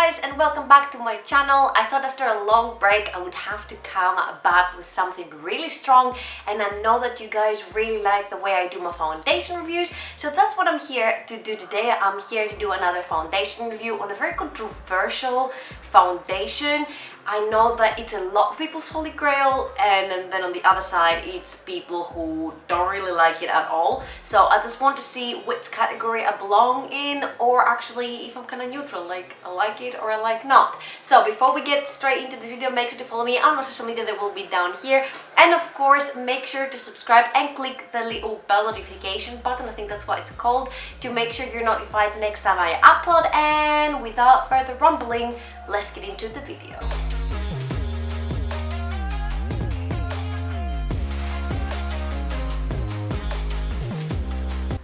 guys, and welcome back to my channel. I thought after a long break I would have to come back with something really strong, and I know that you guys really like the way I do my foundation reviews, so that's what I'm here to do today. I'm here to do another foundation review on a very controversial foundation. I know that it's a lot of people's holy grail, and then on the other side it's people who don't really like it at all. So I just want to see which category I belong in, or actually if I'm kind of neutral, like I like it or I like not. So before we get straight into this video, make sure to follow me on my social media, they will be down here. And of course, make sure to subscribe and click the little bell notification button, I think that's what it's called, to make sure you're notified next time I upload. And without further rumbling, let's get into the video.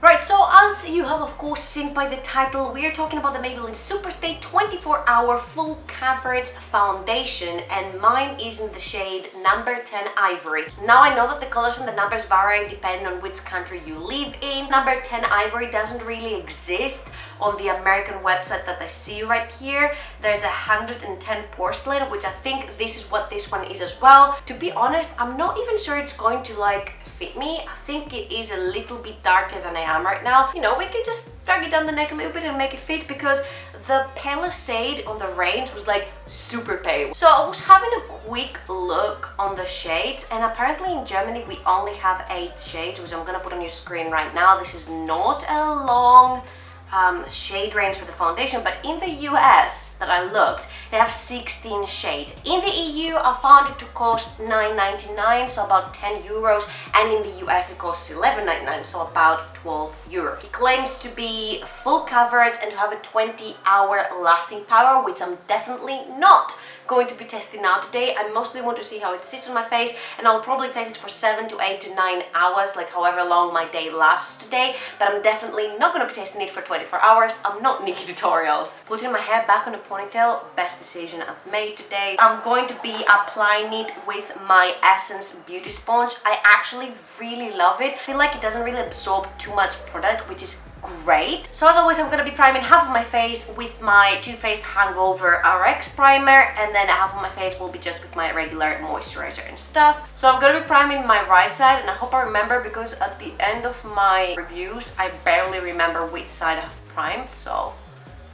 Right, so as you have of course seen by the title, we are talking about the Maybelline Superstay 24-hour full coverage foundation, and mine is in the shade number 10 Ivory. Now I know that the colors and the numbers vary depending on which country you live in. Number 10 Ivory doesn't really exist on the American website that I see right here. There's 110 Porcelain, which I think this is what this one is as well. To be honest, I'm not even sure it's going to like fit me. I think it is a little bit darker than I am right now. You know, we can just drag it down the neck a little bit and make it fit, because the Palisade on the range was like super pale. So I was having a quick look on the shades, and apparently in Germany we only have 8 shades, which I'm gonna put on your screen right now. This is not a long shade range for the foundation, but in the US that I looked, they have 16 shades. In the EU I found it to cost €9.99, so about 10 euros, and in the US it costs €11.99, so about 12 euros. It claims to be full coverage and to have a 20-hour lasting power, which I'm definitely not going to be testing out today. I mostly want to see how it sits on my face, and I'll probably test it for 7 to 8 to 9 hours, like however long my day lasts today, but I'm definitely not going to be testing it for 24 hours. I'm not Nikki Tutorials. Putting my hair back on a ponytail, best decision I've made today. I'm going to be applying it with my Essence Beauty Sponge. I actually really love it. I feel like it doesn't really absorb too much product, which is great. So as always, I'm going to be priming half of my face with my Too Faced Hangover RX primer, and then half of my face will be just with my regular moisturizer and stuff. So I'm going to be priming my right side, and I hope I remember, because at the end of my reviews I barely remember which side I have primed, so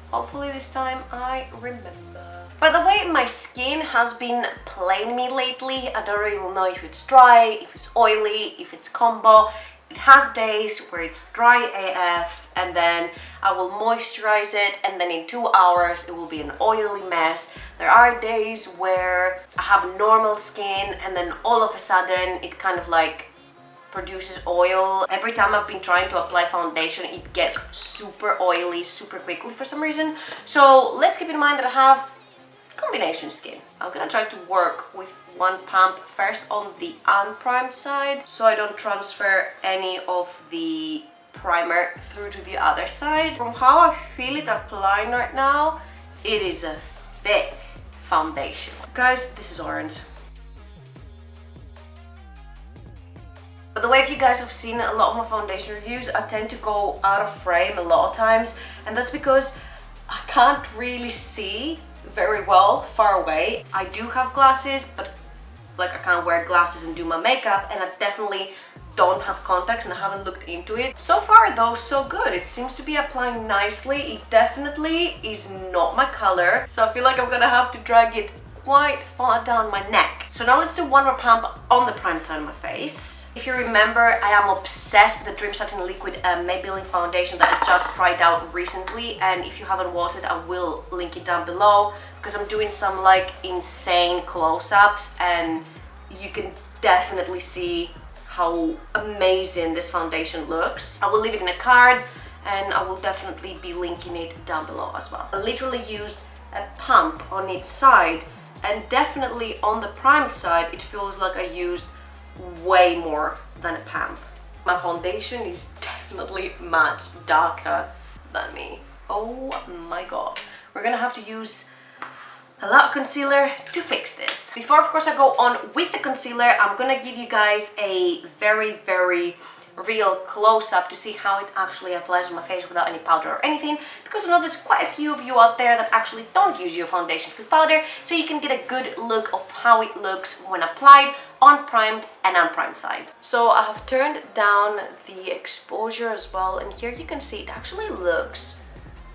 hopefully this time I remember. By the way, my skin has been playing me lately. I don't really know if it's dry, if it's oily, if it's combo. It has days where it's dry AF, and then I will moisturize it, and then in 2 hours it will be an oily mess. There are days where I have normal skin, and then all of a sudden it kind of like produces oil. Every time I've been trying to apply foundation, it gets super oily super quickly for some reason. So let's keep in mind that I have combination skin. I'm gonna try to work with one pump first on the unprimed side, so I don't transfer any of the primer through to the other side. From how I feel it applying right now, it is a thick foundation. Guys, this is orange. By the way, if you guys have seen a lot of my foundation reviews, I tend to go out of frame a lot of times, and that's because I can't really see very well far away. I do have glasses, but like I can't wear glasses and do my makeup, and I definitely don't have contacts, and I haven't looked into it. So far though, so good. It seems to be applying nicely. It definitely is not my color, so I feel like I'm gonna have to drag it quite far down my neck. So now let's do one more pump on the primed side of my face. If you remember, I am obsessed with the Dream Satin Liquid Maybelline foundation that I just tried out recently, and if you haven't watched it, I will link it down below, because I'm doing some like insane close-ups, and you can definitely see how amazing this foundation looks. I will leave it in a card, and I will definitely be linking it down below as well. I literally used a pump on each side, and definitely on the primed side it feels like I used way more than a pump. My foundation is definitely much darker than me. Oh my god. We're gonna have to use a lot of concealer to fix this. Before of course I go on with the concealer, I'm gonna give you guys a very real close-up to see how it actually applies on my face without any powder or anything, because I know there's quite a few of you out there that actually don't use your foundations with powder, so you can get a good look of how it looks when applied on primed and unprimed side. So I have turned down the exposure as well, and here you can see it actually looks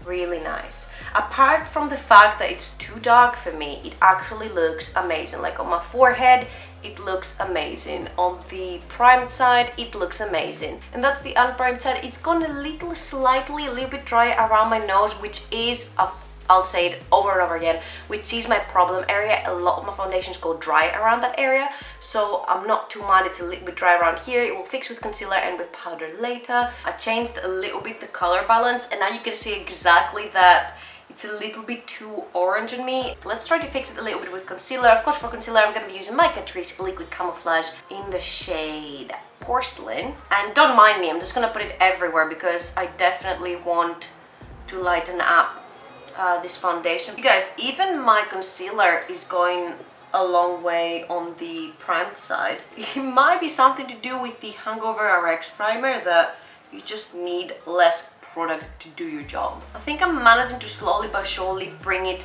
really nice. Apart from the fact that it's too dark for me, it actually looks amazing. Like on my forehead, it looks amazing. On the primed side, it looks amazing. And that's the unprimed side. It's gone a little bit dry around my nose, which is I'll say it over and over again, which is my problem area. A lot of my foundations go dry around that area, so I'm not too mad. It's a little bit dry around here. It will fix with concealer and with powder later. I changed a little bit the color balance, and now you can see exactly that it's a little bit too orange on me. Let's try to fix it a little bit with concealer. Of course, for concealer, I'm going to be using my Catrice Liquid Camouflage in the shade Porcelain. And don't mind me, I'm just going to put it everywhere because I definitely want to lighten up this foundation. You guys, even my concealer is going a long way on the primed side. It might be something to do with the Hangover RX primer that you just need less product to do your job. I think I'm managing to slowly but surely bring it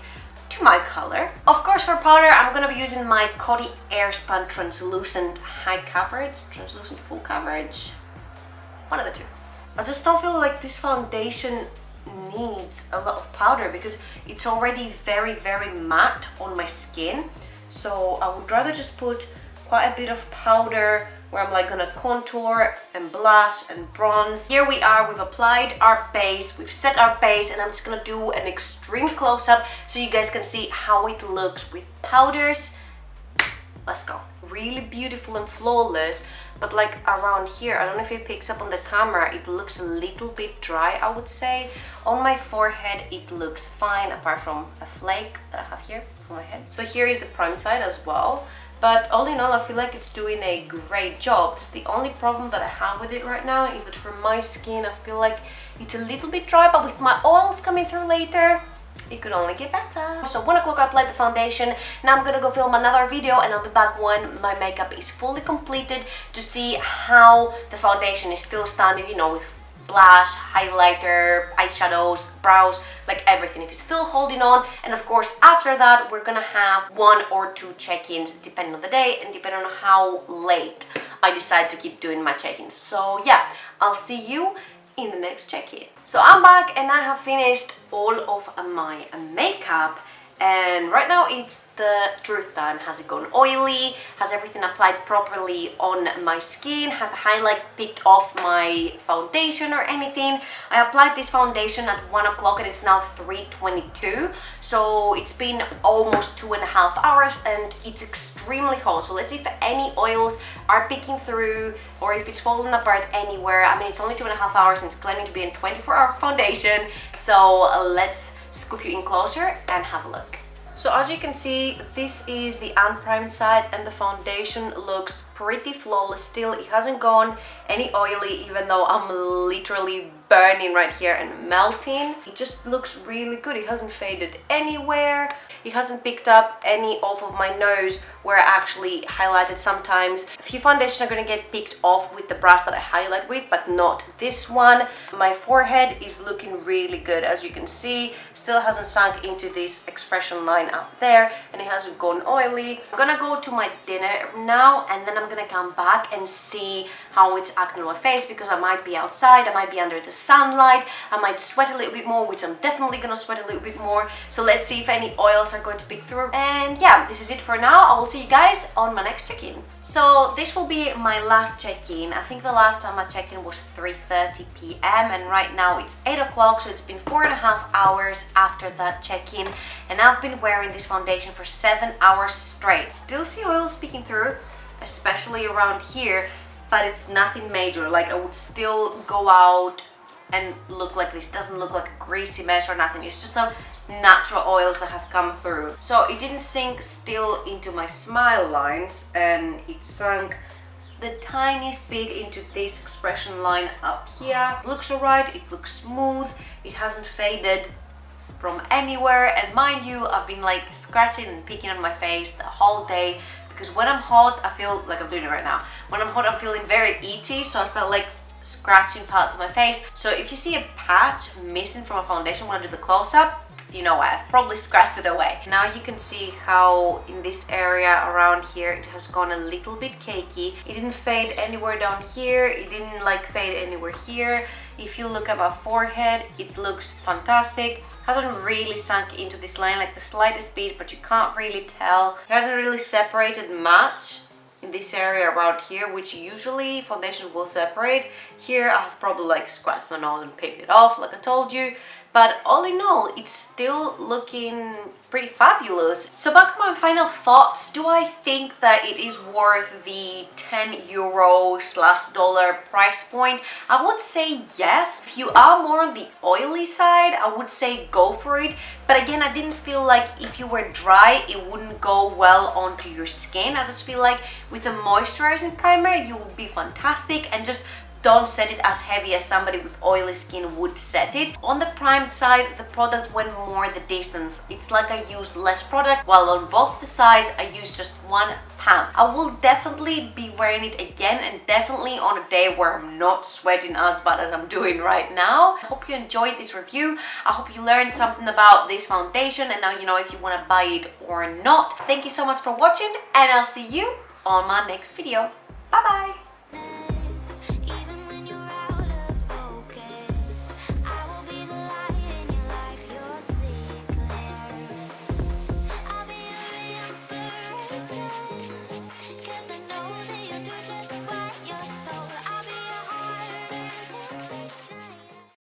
to my color. Of course, for powder, I'm gonna be using my Coty Airspun Translucent High Coverage, Translucent Full Coverage, one of the two. I just don't feel like this foundation needs a lot of powder because it's already very matte on my skin. So I would rather just put quite a bit of powder where I'm like gonna contour and blush and bronze. Here we are, we've applied our base, we've set our base, and I'm just gonna do an extreme close-up so you guys can see how it looks with powders. Let's go. Really beautiful and flawless, but like around here, I don't know if it picks up on the camera, it looks a little bit dry, I would say. On my forehead, it looks fine, apart from a flake that I have here on my head. So here is the prime side as well. But all in all, I feel like it's doing a great job. Just the only problem that I have with it right now is that for my skin, I feel like it's a little bit dry, but with my oils coming through later, it could only get better. So 1 o'clock I applied the foundation. Now I'm gonna go film another video and I'll be back when my makeup is fully completed to see how the foundation is still standing, you know, with blush, highlighter, eyeshadows, brows, like everything, if it's still holding on. And of course, after that, we're gonna have 1 or 2 check-ins depending on the day and depending on how late I decide to keep doing my check-ins. So yeah, I'll see you in the next check-in. So I'm back and I have finished all of my makeup, and right now it's the truth time. Has it gone oily? Has everything applied properly on my skin? Has the highlight picked off my foundation or anything? I applied this foundation at 1 o'clock and it's now 3:22, so it's been almost 2.5 hours and it's extremely hot. So let's see if any oils are picking through or if it's falling apart anywhere. I mean, it's only 2.5 hours and it's claiming to be a 24-hour foundation, so let's scoop you in closer and have a look. So as you can see, this is the unprimed side and the foundation looks pretty flawless still. It hasn't gone any oily, even though I'm literally burning right here and melting. It just looks really good. It hasn't faded anywhere. It hasn't picked up any off of my nose where I actually highlighted. Sometimes a few foundations are gonna get picked off with the brush that I highlight with, but not this one. My forehead is looking really good, as you can see. Still hasn't sunk into this expression line up there, and it hasn't gone oily. I'm gonna go to my dinner now, and then I'm gonna come back and see how it's acting on my face, because I might be outside, I might be under the sunlight, I might sweat a little bit more, which I'm definitely gonna sweat a little bit more. So let's see if any oils are going to pick through. And yeah, this is it for now. I will see you guys on my next check-in. So this will be my last check-in. I think the last time I checked in was 3:30 p.m. and right now it's 8 o'clock, so it's been 4.5 hours after that check-in, and I've been wearing this foundation for 7 hours straight. Still see oils peeking through, especially around here, but it's nothing major. Like, I would still go out and look like this. Doesn't look like a greasy mess or nothing. It's just some natural oils that have come through. So it didn't sink still into my smile lines, and it sunk the tiniest bit into this expression line up here. It looks alright, it looks smooth, it hasn't faded from anywhere. And mind you, I've been like scratching and picking on my face the whole day, because when I'm hot, I feel like I'm doing it right now. When I'm hot, I'm feeling very itchy, so I felt like scratching parts of my face. So if you see a patch missing from a foundation when I do the close-up, you know what, I've probably scratched it away. Now you can see how in this area around here it has gone a little bit cakey. It didn't fade anywhere down here, it didn't like fade anywhere here. If you look at my forehead, it looks fantastic. Hasn't really sunk into this line like the slightest bit, but you can't really tell. It hasn't really separated much in this area around here, which usually foundation will separate. Here I've probably like scratched my nose and picked it off like I told you. But all in all, it's still looking pretty fabulous. So back to my final thoughts. Do I think that it is worth the €10/$dollar price point? I would say yes. If you are more on the oily side, I would say go for it. But again, I didn't feel like if you were dry, it wouldn't go well onto your skin. I just feel like with a moisturizing primer, you will be fantastic, and just don't set it as heavy as somebody with oily skin would set it. On the primed side, the product went more the distance. It's like I used less product, while on both the sides I used just 1 pound. I will definitely be wearing it again, and definitely on a day where I'm not sweating as bad as I'm doing right now. I hope you enjoyed this review. I hope you learned something about this foundation, and now you know if you want to buy it or not. Thank you so much for watching, and I'll see you on my next video. Bye bye.